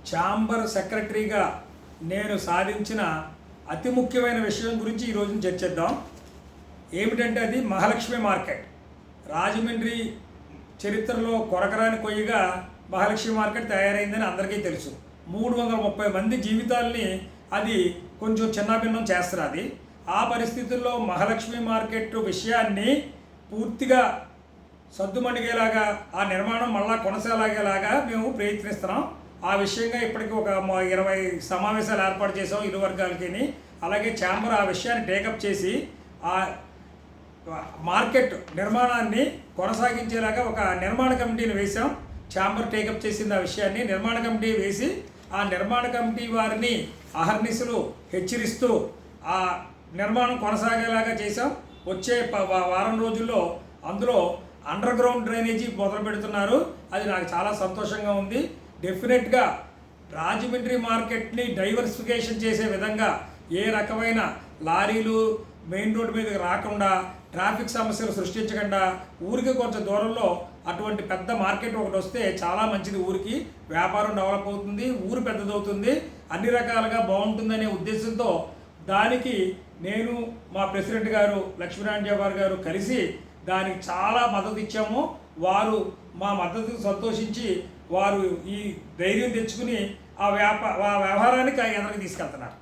Chamber సెక్రటరీగా నేను సాధించిన అతి ముఖ్యమైన విషయం గురించి ఈరోజు చర్చిద్దాం. ఏమిటంటే అది మహాలక్ష్మి మార్కెట్. రాజమండ్రి చరిత్రలో కొరకరాని కొయ్యగా మహాలక్ష్మి మార్కెట్ తయారైందని అందరికీ తెలుసు. 330 మంది జీవితాల్ని అది కొంచెం చిన్నాభిన్నం చేస్తున్నది. ఆ పరిస్థితుల్లో మహాలక్ష్మి మార్కెట్ విషయాన్ని పూర్తిగా సద్దుమణిగేలాగా ఆ నిర్మాణం మళ్ళా కొనసాగేలాగా మేము ప్రయత్నిస్తున్నాం. ఆ విషయంగా ఇప్పటికీ ఒక 20 సమావేశాలు ఏర్పాటు చేసాం ఇరు వర్గాలకి. అలాగే ఛాంబర్ ఆ విషయాన్ని టేకప్ చేసి ఆ మార్కెట్ నిర్మాణాన్ని కొనసాగించేలాగా ఒక నిర్మాణ కమిటీని వేసాం. ఛాంబర్ టేకప్ చేసింది ఆ విషయాన్ని. నిర్మాణ కమిటీ వేసి ఆ నిర్మాణ కమిటీ వారిని అహర్నిశలు హెచ్చరిస్తూ ఆ నిర్మాణం కొనసాగేలాగా చేసాం. వచ్చే వారం రోజుల్లో అందులో అండర్ గ్రౌండ్ డ్రైనేజీ మొదలు పెడుతున్నారు. అది నాకు చాలా సంతోషంగా ఉంది. డెఫినెట్గా రాజమండ్రి మార్కెట్ని డైవర్సిఫికేషన్ చేసే విధంగా ఏ రకమైన లారీలు మెయిన్ రోడ్డు మీదకి రాకుండా, ట్రాఫిక్ సమస్యలు సృష్టించకుండా, ఊరికి కొంచెం దూరంలో అటువంటి పెద్ద మార్కెట్ ఒకటి వస్తే చాలా మంచిది. ఊరికి వ్యాపారం డెవలప్ అవుతుంది, ఊరు పెద్దదవుతుంది, అన్ని రకాలుగా బాగుంటుందనే ఉద్దేశంతో దానికి నేను మా ప్రెసిడెంట్ గారు లక్ష్మీనారాయణ గారు కలిసి దానికి చాలా మద్దతు ఇచ్చాము. వారు మా మద్దతుకు సంతోషించి వారు ఈ ధైర్యం తెచ్చుకుని ఆ వ్యవహారానికి ఎదరికి తీసుకెళ్తున్నారు.